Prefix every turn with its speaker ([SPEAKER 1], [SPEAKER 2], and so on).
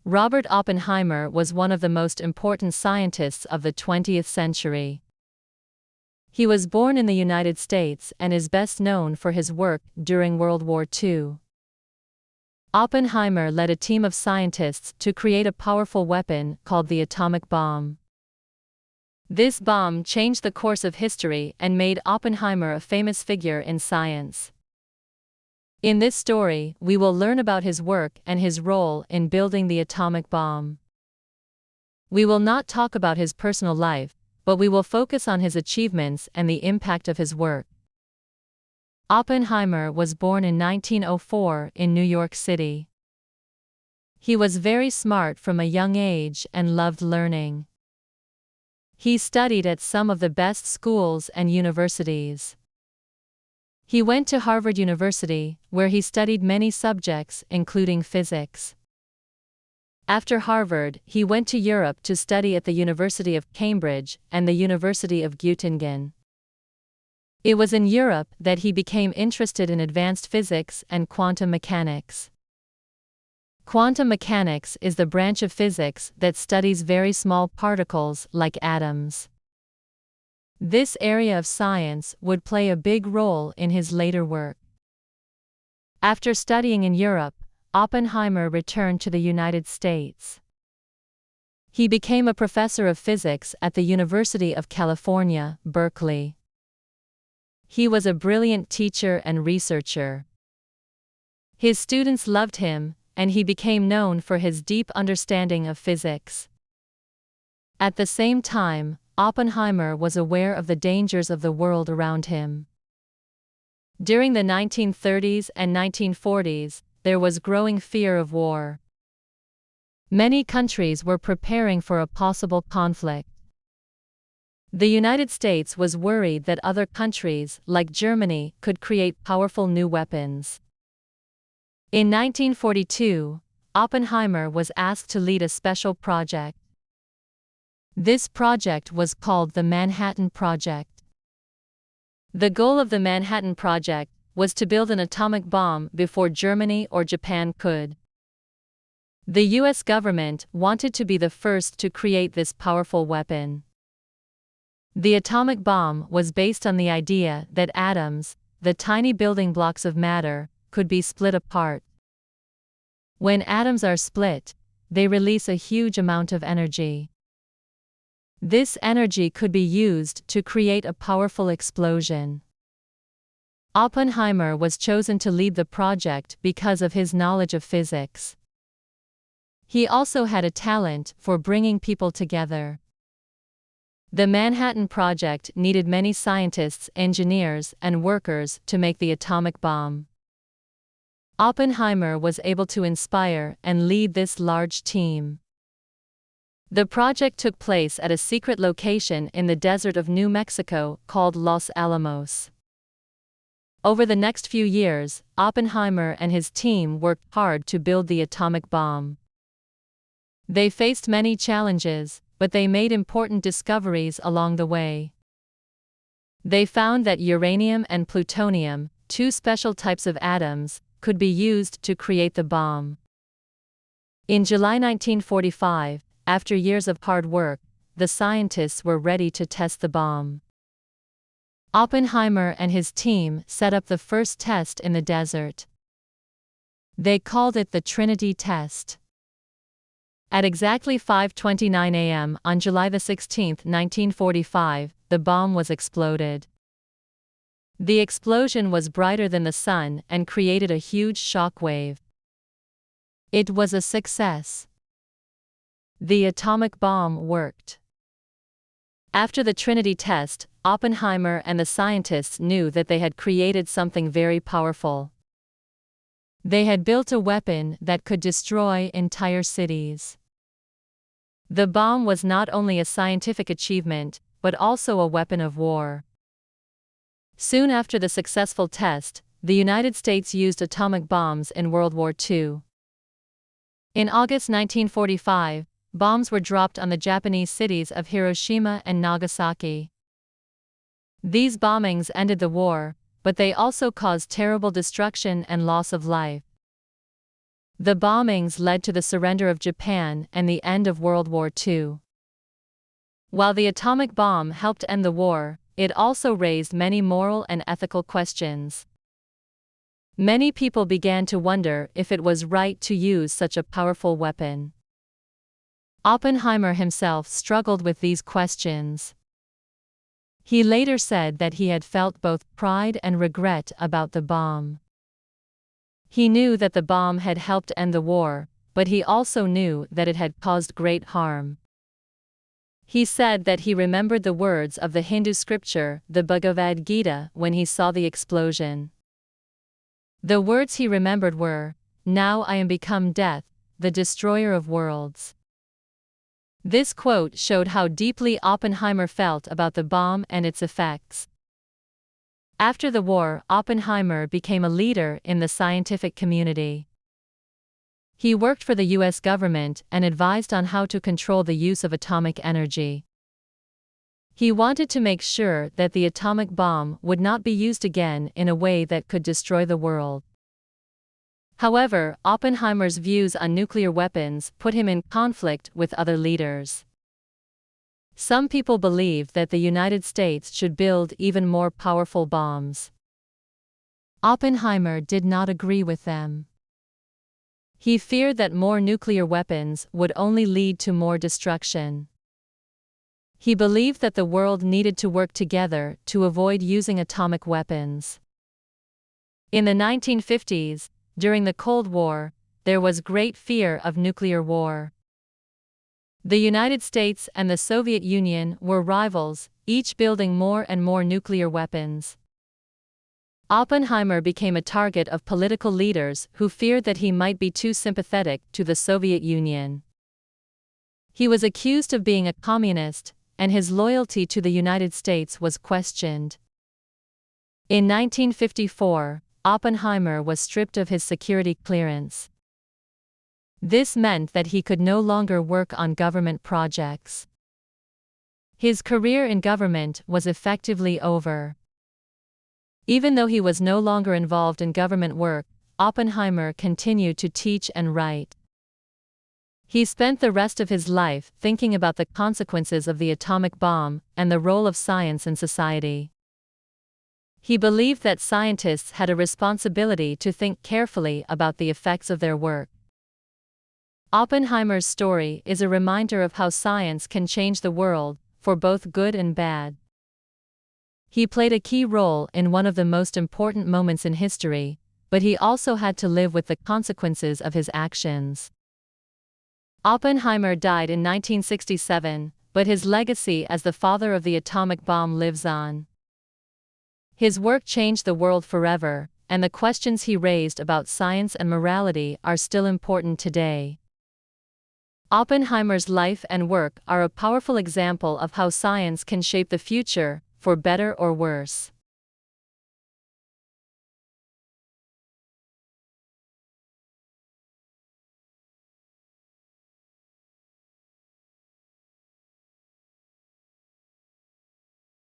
[SPEAKER 1] Robert Oppenheimer was one of the most important scientists of the 20th century. He was born in the United States and is best known for his work during World War II. Oppenheimer led a team of scientists to create a powerful weapon called the atomic bomb. This bomb changed the course of history and made Oppenheimer a famous figure in science. In this story, we will learn about his work and his role in building the atomic bomb. We will not talk about his personal life, but we will focus on his achievements and the impact of his work. Oppenheimer was born in 1904 in New York City. He was very smart from a young age and loved learning. He studied at some of the best schools and universities. He went to Harvard University, where he studied many subjects, including physics. After Harvard, he went to Europe to study at the University of Cambridge and the University of Göttingen. It was in Europe that he became interested in advanced physics and quantum mechanics. Quantum mechanics is the branch of physics that studies very small particles like atoms. This area of science would play a big role in his later work. After studying in Europe, Oppenheimer returned to the United States. He became a professor of physics at the University of California, Berkeley. He was a brilliant teacher and researcher. His students loved him, and he became known for his deep understanding of physics. At the same time, Oppenheimer was aware of the dangers of the world around him. During the 1930s and 1940s, there was growing fear of war. Many countries were preparing for a possible conflict. The United States was worried that other countries, like Germany, could create powerful new weapons. In 1942, Oppenheimer was asked to lead a special project. This project was called the Manhattan Project. The goal of the Manhattan Project was to build an atomic bomb before Germany or Japan could. The US government wanted to be the first to create this powerful weapon. The atomic bomb was based on the idea that atoms, the tiny building blocks of matter, could be split apart. When atoms are split, they release a huge amount of energy. This energy could be used to create a powerful explosion. Oppenheimer was chosen to lead the project because of his knowledge of physics. He also had a talent for bringing people together. The Manhattan Project needed many scientists, engineers, and workers to make the atomic bomb. Oppenheimer was able to inspire and lead this large team. The project took place at a secret location in the desert of New Mexico called Los Alamos. Over the next few years, Oppenheimer and his team worked hard to build the atomic bomb. They faced many challenges, but they made important discoveries along the way. They found that uranium and plutonium, two special types of atoms, could be used to create the bomb. In July 1945, after years of hard work, the scientists were ready to test the bomb. Oppenheimer and his team set up the first test in the desert. They called it the Trinity test. At exactly 5:29 a.m. on July 16, 1945, the bomb was exploded. The explosion was brighter than the sun and created a huge shock wave. It was a success. The atomic bomb worked. After the Trinity test, Oppenheimer and the scientists knew that they had created something very powerful. They had built a weapon that could destroy entire cities. The bomb was not only a scientific achievement, but also a weapon of war. Soon after the successful test, the United States used atomic bombs in World War II. In August 1945, bombs were dropped on the Japanese cities of Hiroshima and Nagasaki. These bombings ended the war, but they also caused terrible destruction and loss of life. The bombings led to the surrender of Japan and the end of World War II. While the atomic bomb helped end the war, it also raised many moral and ethical questions. Many people began to wonder if it was right to use such a powerful weapon. Oppenheimer himself struggled with these questions. He later said that he had felt both pride and regret about the bomb. He knew that the bomb had helped end the war, but he also knew that it had caused great harm. He said that he remembered the words of the Hindu scripture, the Bhagavad Gita, when he saw the explosion. The words he remembered were, "Now I am become death, the destroyer of worlds." This quote showed how deeply Oppenheimer felt about the bomb and its effects. After the war, Oppenheimer became a leader in the scientific community. He worked for the U.S. government and advised on how to control the use of atomic energy. He wanted to make sure that the atomic bomb would not be used again in a way that could destroy the world. However, Oppenheimer's views on nuclear weapons put him in conflict with other leaders. Some people believed that the United States should build even more powerful bombs. Oppenheimer did not agree with them. He feared that more nuclear weapons would only lead to more destruction. He believed that the world needed to work together to avoid using atomic weapons. In the 1950s, during the Cold War, there was great fear of nuclear war. The United States and the Soviet Union were rivals, each building more and more nuclear weapons. Oppenheimer became a target of political leaders who feared that he might be too sympathetic to the Soviet Union. He was accused of being a communist, and his loyalty to the United States was questioned. In 1954, Oppenheimer was stripped of his security clearance. This meant that he could no longer work on government projects. His career in government was effectively over. Even though he was no longer involved in government work, Oppenheimer continued to teach and write. He spent the rest of his life thinking about the consequences of the atomic bomb and the role of science in society. He believed that scientists had a responsibility to think carefully about the effects of their work. Oppenheimer's story is a reminder of how science can change the world, for both good and bad. He played a key role in one of the most important moments in history, but he also had to live with the consequences of his actions. Oppenheimer died in 1967, but his legacy as the father of the atomic bomb lives on. His work changed the world forever, and the questions he raised about science and morality are still important today. Oppenheimer's life and work are a powerful example of how science can shape the future, for better or worse.